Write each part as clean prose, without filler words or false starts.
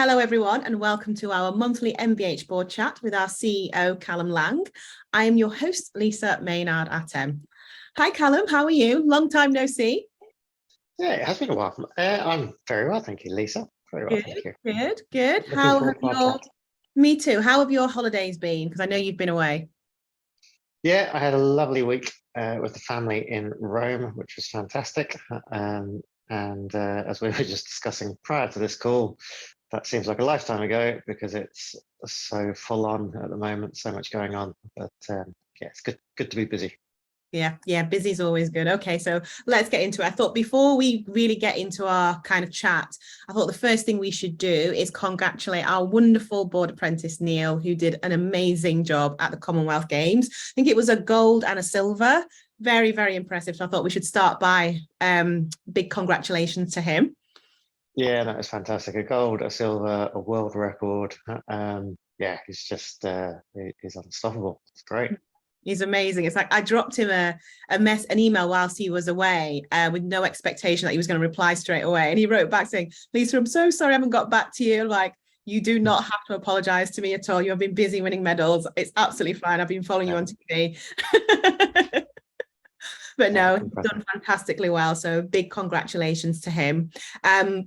Hello everyone and welcome to our monthly MBH board chat with our CEO Callum Laing. I am your host Lisa Maynard-Atem. Hi Callum, how are you? Long time no see. Yeah, it has been a while. I'm very well, thank you, Lisa. Very well, thank you. Good. Me too. How have your holidays been? Because I know you've been away. Yeah, I had a lovely week with the family in Rome, which was fantastic. As we were just discussing prior to this call, that seems like a lifetime ago because it's so full on at the moment, so much going on. But yeah, it's good to be busy. Yeah, busy is always good. Okay, so let's get into it. I thought before we really get into our kind of chat, I thought the first thing we should do is congratulate our wonderful board apprentice, Neil, who did an amazing job at the Commonwealth Games. I think it was a gold and a silver. Very, very impressive. So I thought we should start by big congratulations to him. Yeah, that was fantastic. A gold, a silver, a world record. Yeah, he's just, he's unstoppable. It's great. He's amazing. It's like I dropped him an email whilst he was away with no expectation that he was going to reply straight away. And he wrote back saying, Lisa, I'm so sorry I haven't got back to you. Like, you do not have to apologize to me at all. You have been busy winning medals. It's absolutely fine. I've been following you on TV. But no, he's done fantastically well. So big congratulations to him.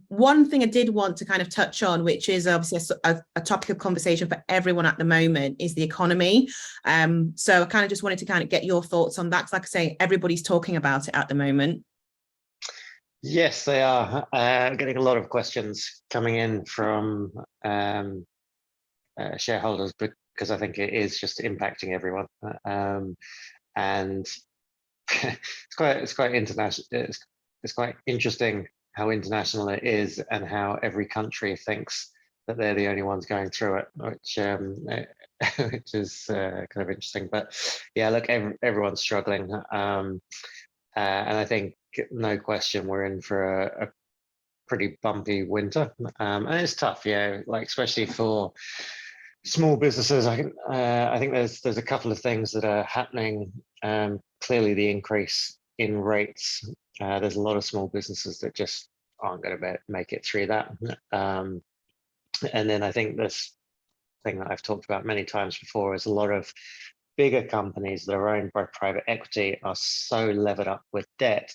One thing I did want to kind of touch on, which is obviously a topic of conversation for everyone at the moment, is the economy. So I kind of just wanted to kind of get your thoughts on that. Because like I say, everybody's talking about it at the moment. Yes, they are. Getting a lot of questions coming in from shareholders because I think it is just impacting everyone. And it's quite international. It's quite interesting how international it is and how every country thinks that they're the only ones going through it, which is kind of interesting. But yeah, look, everyone's struggling, and I think no question we're in for a pretty bumpy winter, and it's tough, yeah, like especially for small businesses. I think there's a couple of things that are happening. Clearly, the increase in rates. There's a lot of small businesses that just aren't going to make it through that. And then I think this thing that I've talked about many times before is a lot of bigger companies that are owned by private equity are so levered up with debt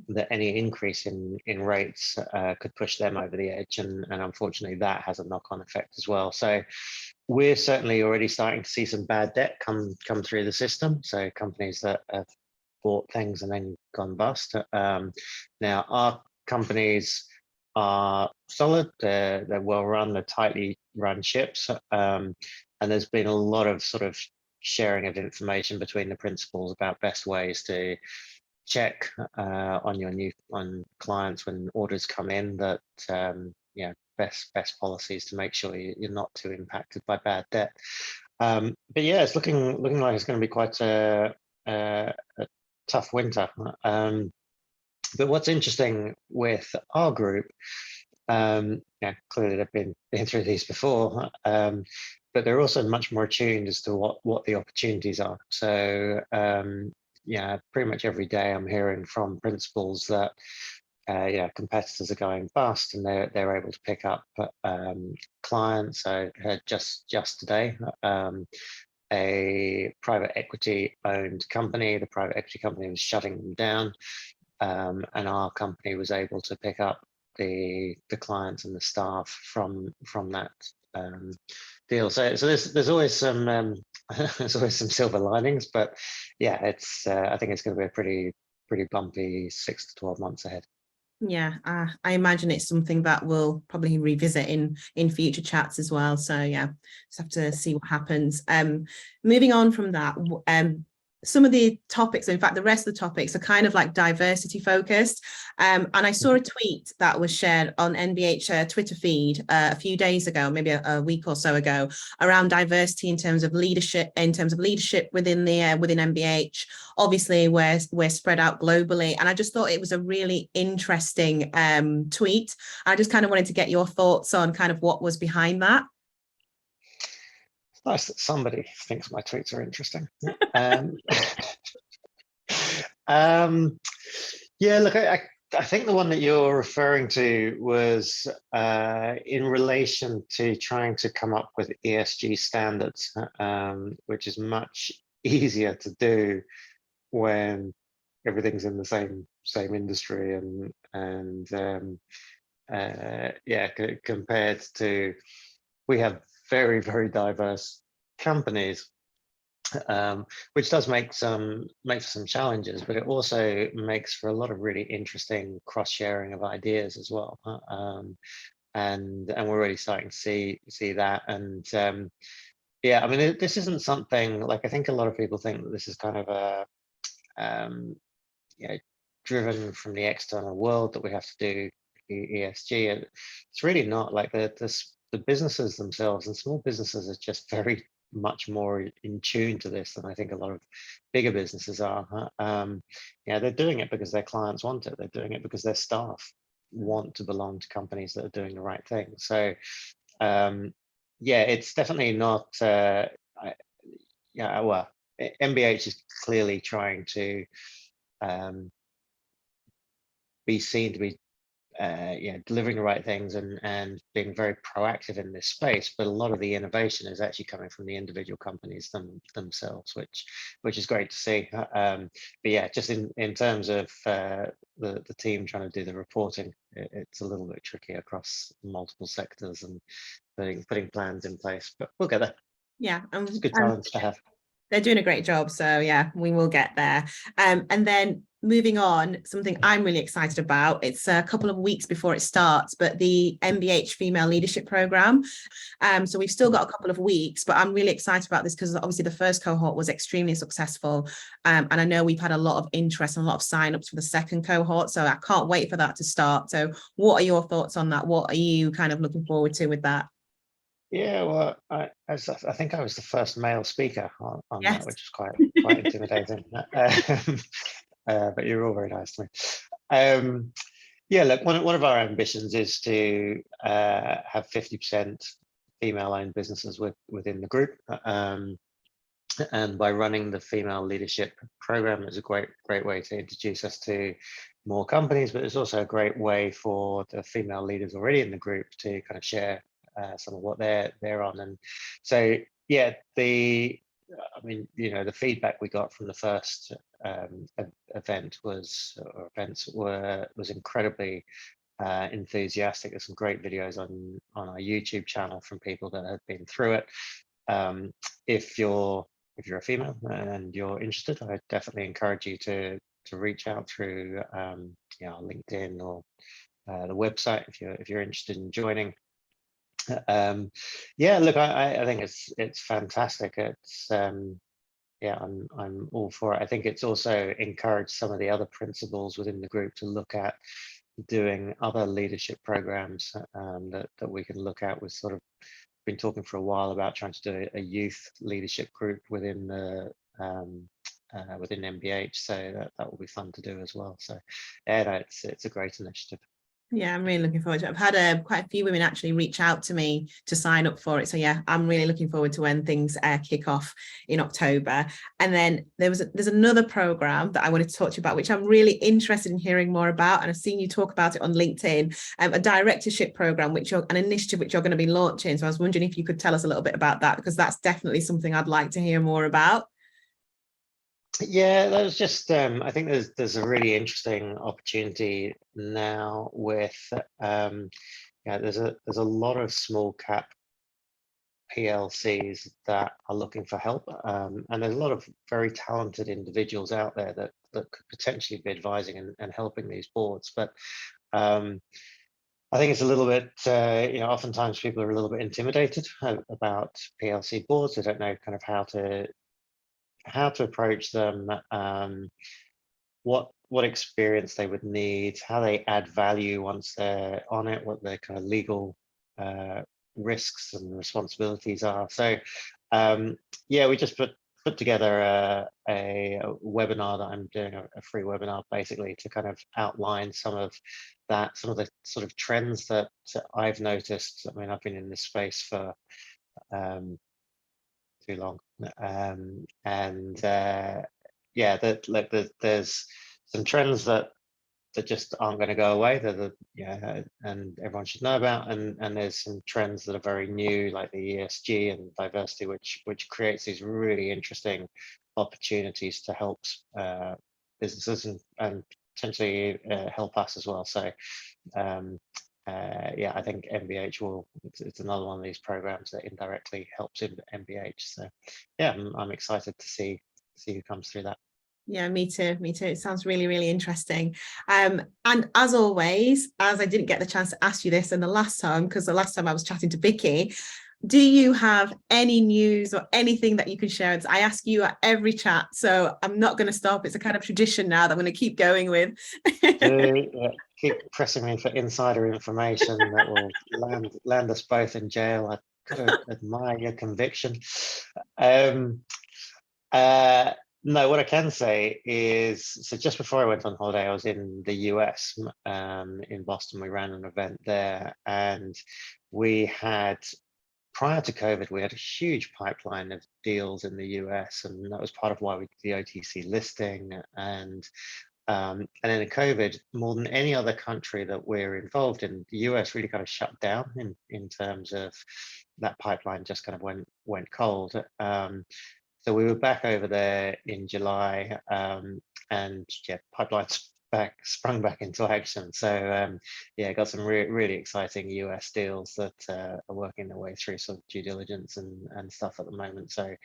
that any increase in rates could push them over the edge. And unfortunately, that has a knock-on effect as well. So we're certainly already starting to see some bad debt come through the system. So companies that have bought things and then gone bust. Now our companies are solid. They're well run. They're tightly run ships. And there's been a lot of sort of sharing of information between the principals about best ways to check on clients when orders come in that best policies to make sure you're not too impacted by bad debt. But yeah, it's looking like it's going to be quite a tough winter. But what's interesting with our group, clearly they've been through these before, but they're also much more attuned as to what the opportunities are. So pretty much every day I'm hearing from principals that competitors are going bust and they're able to pick up clients. I heard just today a private equity owned company. The private equity company was shutting them down, and our company was able to pick up the clients and the staff from that deal. So there's always some there's always some silver linings, but yeah, it's I think it's going to be a pretty bumpy 6 to 12 months ahead. Yeah, I imagine it's something that we'll probably revisit in future chats as well. So yeah, just have to see what happens. Moving on from that, some of the topics, in fact, the rest of the topics are kind of like diversity focused. And I saw a tweet that was shared on MBH Twitter feed a few days ago, maybe a week or so ago, around diversity in terms of leadership within MBH. Obviously, we're spread out globally. And I just thought it was a really interesting tweet. I just kind of wanted to get your thoughts on kind of what was behind that. Nice that somebody thinks my tweets are interesting. Yeah, look, I think the one that you're referring to was in relation to trying to come up with ESG standards, which is much easier to do when everything's in the same industry, and yeah, compared to, we have very diverse companies, which does make for some challenges, but it also makes for a lot of really interesting cross-sharing of ideas as well. And we're already starting to see that. And yeah, I mean, this isn't something like, I think a lot of people think that this is kind of a you know, driven from the external world, that we have to do ESG. And it's really not. Like, the businesses themselves, and small businesses, are just very much more in tune to this than I think a lot of bigger businesses are. Yeah, they're doing it because their clients want it. They're doing it because their staff want to belong to companies that are doing the right thing. So yeah, it's definitely not. Yeah, well, MBH is clearly trying to be seen to be delivering the right things and being very proactive in this space. But a lot of the innovation is actually coming from the individual companies themselves, which is great to see. But yeah, just in terms of the team trying to do the reporting, it's a little bit tricky across multiple sectors and putting plans in place, but we'll get there. Yeah, It's a good challenge to have. They're doing a great job, so yeah, we will get there. And then moving on, something I'm really excited about, it's a couple of weeks before it starts, but the MBH Female Leadership Programme. So we've still got a couple of weeks, but I'm really excited about this because obviously the first cohort was extremely successful. And I know we've had a lot of interest and a lot of signups for the second cohort, so I can't wait for that to start. So what are your thoughts on that? What are you kind of looking forward to with that? Yeah, well, I think I was the first male speaker on Yes. that, which is quite intimidating. But you're all very nice to me. Yeah, look, one of our ambitions is to have 50% female-owned businesses within the group, and by running the Female Leadership Programme, it's a great way to introduce us to more companies, but it's also a great way for the female leaders already in the group to kind of share some of what they're on. And so yeah, I mean, you know, the feedback we got from the first events was incredibly enthusiastic. There's some great videos on our YouTube channel from people that have been through it. If you're a female and you're interested, I definitely encourage you to reach out through you know, LinkedIn or the website if you're interested in joining. Yeah, look, I think it's fantastic. It's yeah, I'm all for it. I think it's also encouraged some of the other principals within the group to look at doing other leadership programs that we can look at. We've sort of been talking for a while about trying to do a youth leadership group within the within MBH, so that will be fun to do as well. So yeah, no, it's a great initiative. Yeah, I'm really looking forward to it. I've had quite a few women actually reach out to me to sign up for it. So yeah, I'm really looking forward to when things kick off in October. And then there's another program that I wanted to talk to you about, which I'm really interested in hearing more about. And I've seen you talk about it on LinkedIn, a directorship program, an initiative which you're going to be launching. So I was wondering if you could tell us a little bit about that, because that's definitely something I'd like to hear more about. Yeah, that was just I think there's a really interesting opportunity now with yeah, there's a lot of small cap PLCs that are looking for help, and there's a lot of very talented individuals out there that could potentially be advising and helping these boards. But I think it's a little bit, you know, oftentimes people are a little bit intimidated about PLC boards. They don't know kind of how to approach them, what experience they would need, how they add value once they're on it, what their kind of legal risks and responsibilities are. So yeah, we just put together a webinar that I'm doing, a free webinar basically, to kind of outline some of the sort of trends that I've noticed. I mean, I've been in this space for too long, and yeah, that like there's some trends that that just aren't going to go away, and everyone should know about. And there's some trends that are very new, like the ESG and diversity, which creates these really interesting opportunities to help businesses and potentially help us as well. So I think MBH it's another one of these programs that indirectly helps in MBH. So yeah, I'm excited to see who comes through that. Yeah, me too. It sounds really, really interesting. And as always, as I didn't get the chance to ask you this and the last time, because the last time I was chatting to Vicky, do you have any news or anything that you can share? I ask you at every chat, so I'm not going to stop. It's a kind of tradition now that I'm going to keep going with. Keep pressing me for insider information that will land us both in jail. I gotta admire your conviction. No, what I can say is, so just before I went on holiday, I was in the US, in Boston. We ran an event there, and we had, prior to COVID, we had a huge pipeline of deals in the US, and that was part of why we did the OTC listing. And then in COVID, more than any other country that we're involved in, the US really kind of shut down in terms of that pipeline just kind of went cold. So we were back over there in July, and yeah, pipelines sprung back into action. So yeah, got some really exciting US deals that are working their way through sort of due diligence and stuff at the moment. So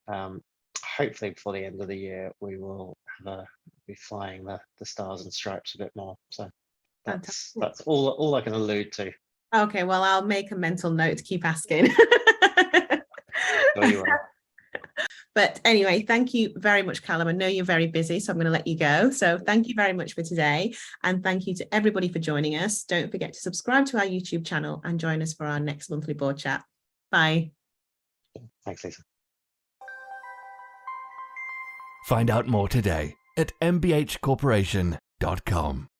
hopefully before the end of the year, we will be flying the stars and stripes a bit more. So that's all I can allude to. Okay, well, I'll make a mental note to keep asking. Sure you are. But anyway, thank you very much, Callum. I know you're very busy, so I'm going to let you go. So thank you very much for today. And thank you to everybody for joining us. Don't forget to subscribe to our YouTube channel and join us for our next monthly board chat. Bye. Thanks, Lisa. Find out more today at mbhcorporation.com.